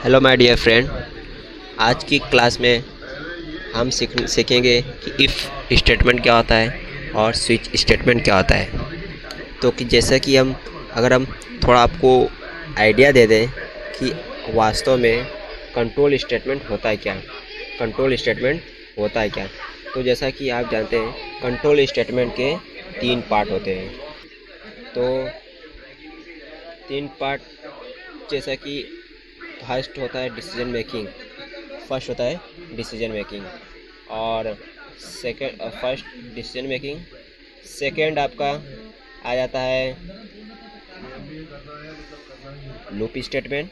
Hello my dear friend. आज की class में हम सीखेंगे कि इफ़ स्टेटमेंट क्या होता है और स्विच स्टेटमेंट क्या होता है। तो कि जैसा कि अगर हम थोड़ा आपको आइडिया दे दें कि वास्तव में कंट्रोल स्टेटमेंट होता है क्या, कंट्रोल स्टेटमेंट होता है क्या। तो जैसा कि आप जानते हैं कंट्रोल स्टेटमेंट के 3 पार्ट होते हैं। तो 3 पार्ट जैसा कि फर्स्ट होता है डिसीजन मेकिंग, फर्स्ट होता है डिसीजन मेकिंग और second first decision making, second आपका आ जाता है लूप स्टेटमेंट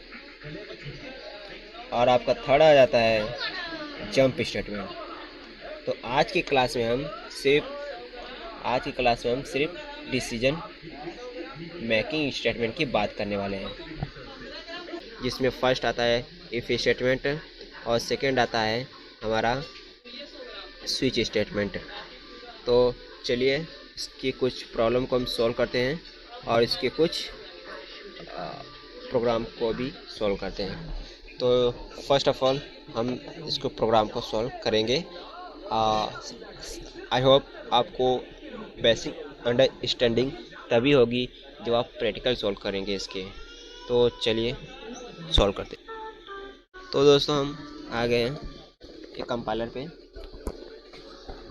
और आपका थर्ड आ जाता है जंप स्टेटमेंट। तो आज की क्लास में हम सिर्फ डिसीजन मेकिंग स्टेटमेंट की बात करने वाले हैं, जिसमें फर्स्ट आता है इफ़ स्टेटमेंट और सेकंड आता है हमारा स्विच स्टेटमेंट। तो चलिए इसकी कुछ प्रॉब्लम को हम सॉल्व करते हैं और इसके कुछ प्रोग्राम को भी सॉल्व करते हैं। तो फर्स्ट ऑफ ऑल हम इसको प्रोग्राम को सॉल्व करेंगे। आई होप आपको बेसिक अंडरस्टैंडिंग तभी होगी जब आप प्रैक्टिकल सॉल्व करेंगे इसके। तो चलिए सॉल्व करते हैं। तो दोस्तों हम आ गए हैं एक कंपाइलर पे,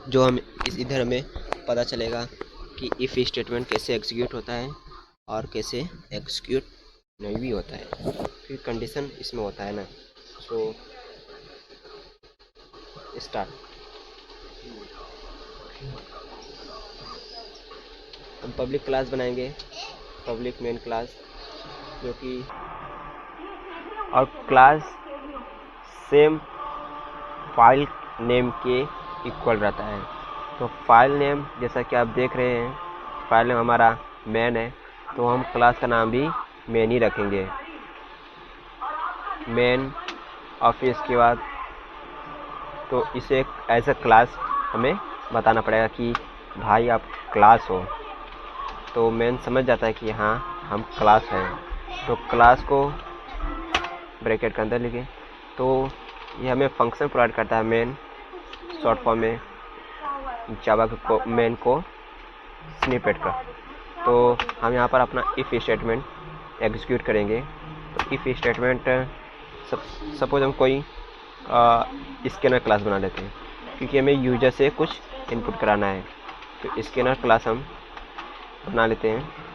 जो हम इधर हमें पता चलेगा कि इफ़ स्टेटमेंट कैसे एग्जीक्यूट होता है और कैसे एग्जीक्यूट नहीं भी होता है, फिर कंडीशन इसमें होता है ना। So start. हम पब्लिक क्लास बनाएंगे, पब्लिक मेन क्लास, जो कि और क्लास सेम फाइल नेम के इक्वल रहता है। तो फाइल नेम जैसा कि आप देख रहे हैं, फाइल नेम हमारा मेन है, तो हम क्लास का नाम भी मेन ही रखेंगे, मेन। और फिर इसके बाद तो इसे एज अ क्लास हमें बताना पड़ेगा कि भाई आप क्लास हो। तो मेन समझ जाता है कि हाँ हम क्लास हैं। तो क्लास को ब्रैकेट के अंदर लिखें। तो ये हमें फंक्शन प्रोवाइड करता है मेन, शॉर्ट फॉर्म में जावा को मेन को स्निपेट का। तो हम यहाँ पर अपना इफ़ स्टेटमेंट एग्जीक्यूट करेंगे। तो इफ़ स्टेटमेंट सपोज हम कोई स्कैनर क्लास बना लेते हैं, क्योंकि हमें यूजर से कुछ इनपुट कराना है। तो स्कैनर क्लास हम बना लेते हैं।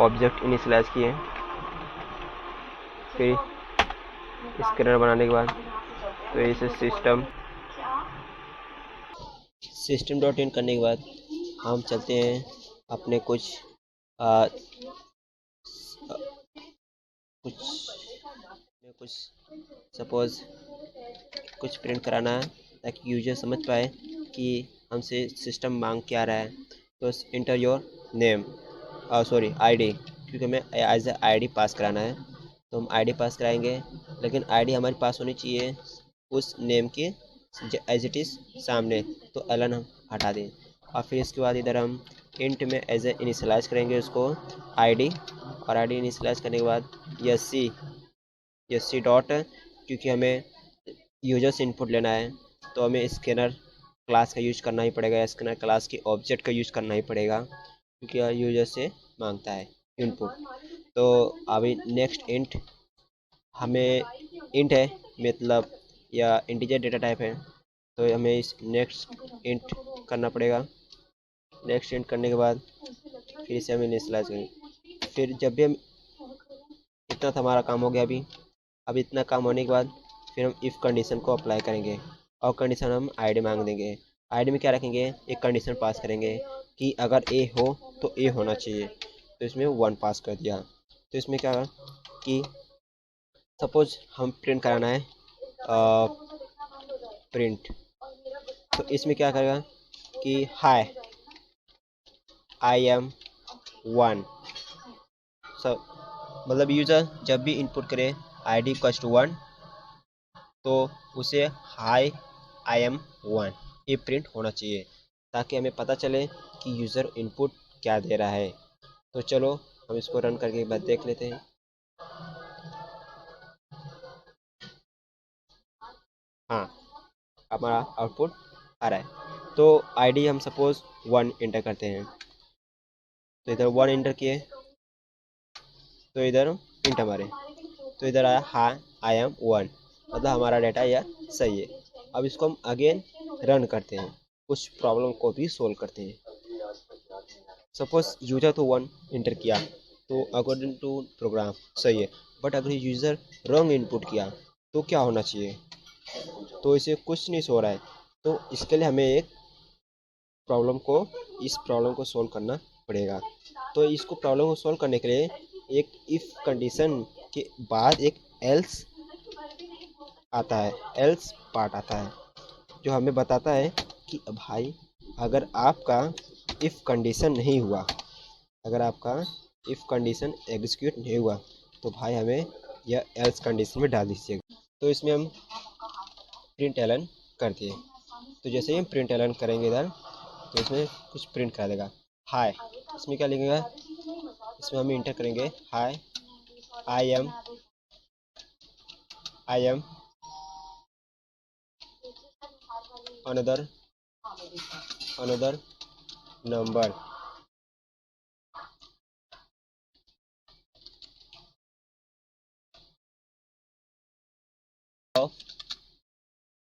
ऑब्जेक्ट इनिशियलाइज किए, फिर स्कैनर बनाने के बाद तो इसे सिस्टम डॉट इन करने के बाद हम चलते हैं अपने कुछ कुछ सपोज कुछ प्रिंट कराना है, ताकि यूजर समझ पाए कि हमसे सिस्टम मांग क्या रहा है। तो inter your name, sorry ID, क्योंकि हमें एज ए आईडी पास कराना है। तो हम आईडी पास कराएंगे, लेकिन आईडी हमारे पास होनी चाहिए उस नेम के एज इट इज़ सामने। तो एलन हम हटा दें और फिर इसके बाद इधर हम इंट में एज ए इनिशियलाइज करेंगे उसको आईडी, और आईडी इनिशियलाइज करने के बाद एस सी डॉट, क्योंकि हमें यूजर से इनपुट लेना है तो हमें स्कैनर क्लास का यूज करना ही पड़ेगा, स्कैनर क्लास के ऑब्जेक्ट का यूज करना ही पड़ेगा, क्योंकि यूजर से मांगता है इनपुट। तो अभी नेक्स्ट इंट, हमें इंट है मतलब या इंटीजर डेटा टाइप है, तो हमें इस नेक्स्ट इंट करना पड़ेगा। नेक्स्ट इंट करने के बाद फिर इसे हम इनिशियलाइज करेंगे। फिर जब भी हम, इतना तो हमारा काम हो गया अभी। अब इतना काम होने के बाद फिर हम इफ़ कंडीशन को अप्लाई करेंगे और कंडीशन हम आईडी मांग देंगे। आईडी में क्या रखेंगे, एक कंडीशन पास करेंगे कि अगर ए हो तो ए होना चाहिए। तो इसमें 1 पास कर दिया। तो इसमें क्या कि सपोज हम प्रिंट कराना है प्रिंट, तो इसमें क्या करेगा कि हाय आई एम 1। सब मतलब यूज़र जब भी इनपुट करे आईडी इक्वल्स टू 1, तो उसे हाई आई एम 1 ये प्रिंट होना चाहिए, ताकि हमें पता चले कि यूज़र इनपुट क्या दे रहा है। तो चलो हम इसको रन करके एक बार देख लेते हैं। हाँ, हमारा आउटपुट आ रहा है। तो आईडी हम सपोज 1 इंटर करते हैं, तो इधर 1 इंटर किए, तो इधर इंटर मारे, तो इधर आया हाँ आई एम 1, मतलब हमारा डाटा यह सही है। अब इसको हम अगेन रन करते हैं, कुछ प्रॉब्लम को भी सोल्व करते हैं। सपोज यूजर तो 1 इंटर किया, तो अकॉर्डिंग टू प्रोग्राम सही है, बट अगर यूज़र रॉन्ग इनपुट किया तो क्या होना चाहिए? तो इसे कुछ नहीं सो रहा है। तो इसके लिए हमें इस प्रॉब्लम को सोल्व करना पड़ेगा। तो इसको प्रॉब्लम को सोल्व करने के लिए एक इफ़ कंडीशन के बाद एक एल्स आता है, एल्स पार्ट आता है, जो हमें बताता है कि भाई अगर आपका इफ़ कंडीशन नहीं हुआ, अगर आपका इफ़ कंडीशन एग्जीक्यूट नहीं हुआ, तो भाई हमें यह एल्स कंडीशन में डाल दीजिएगा। तो इसमें हम प्रिंट एलन करते हैं। तो जैसे ही हम प्रिंट एलन करेंगे इधर, तो इसमें कुछ प्रिंट कर देगा हाय। इसमें क्या लिखेगा? इसमें हम इंटर करेंगे hi I am another number of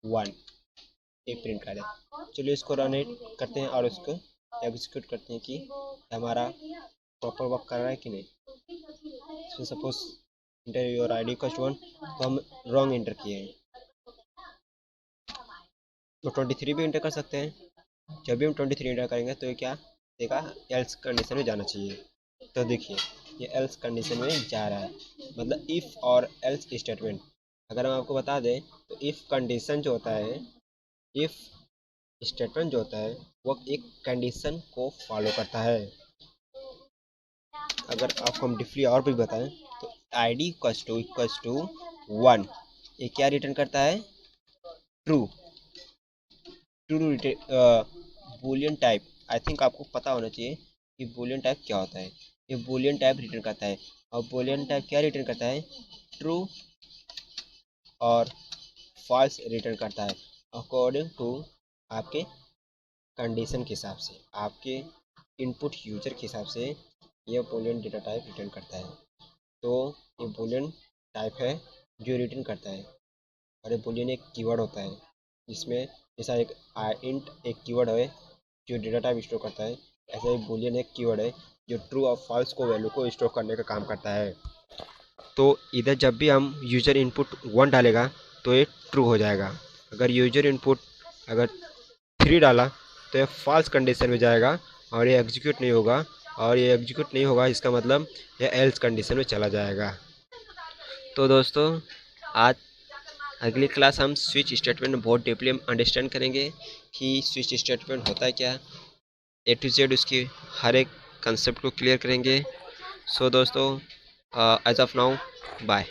1, एक प्रिंट कर दे। चलिए इसको रन करते हैं और इसको एग्जीक्यूट करते हैं कि हमारा प्रॉपर वर्क कर रहा है कि नहीं। इसमें suppose inter your I D कस्ट 1, तो हम रॉन्ग इंटर किए हैं, तो 23 भी इंटर कर सकते हैं। जब भी हम 23 इंटर करेंगे तो ये क्या देगा? एल्स कंडीशन में जाना चाहिए। तो देखिए ये एल्स कंडीशन में जा रहा है, मतलब इफ़ और एल्स स्टेटमेंट। अगर हम आपको बता दें तो इफ़ कंडीशन जो होता है, इफ़ स्टेटमेंट जो होता है वो एक कंडीशन को फॉलो करता है। अगर आपको हम डीपली और भी बताएं तो आई डी इक्वल्स टू 1, ये क्या रिटर्न करता है? True. To Boolean type, I think आपको पता होना चाहिए कि बूलियन टाइप क्या होता है। ये बूलियन टाइप रिटर्न करता है, और बूलियन टाइप क्या रिटर्न करता है? ट्रू और फॉल्स रिटर्न करता है, अकॉर्डिंग टू आपके कंडीशन के हिसाब से, आपके इनपुट यूजर के हिसाब से यह बूलियन डेटा टाइप रिटर्न करता है। तो ये बूलियन टाइप है जो रिटर्न करता है, और ये बूलियन एक कीवर्ड होता है, जिसमें जैसा एक इंट एक कीवर्ड है जो डेटा टाइप स्टोर करता है, ऐसा ही बूलियन एक कीवर्ड है जो ट्रू और फॉल्स को वैल्यू को स्टोर करने का काम करता है। तो इधर जब भी हम यूज़र इनपुट 1 डालेगा तो ये ट्रू हो जाएगा। अगर यूज़र इनपुट अगर 3 डाला तो ये फॉल्स कंडीशन में जाएगा और ये एग्जीक्यूट नहीं होगा, और ये एग्जीक्यूट नहीं होगा इसका मतलब ये एल्स कंडीशन में चला जाएगा। तो दोस्तों आज अगली क्लास हम स्विच स्टेटमेंट में बहुत डीपली अंडरस्टैंड करेंगे कि स्विच स्टेटमेंट होता है क्या, ए टू जेड उसकी हर एक कंसेप्ट को क्लियर करेंगे। सो दोस्तों एज ऑफ नाउ बाय।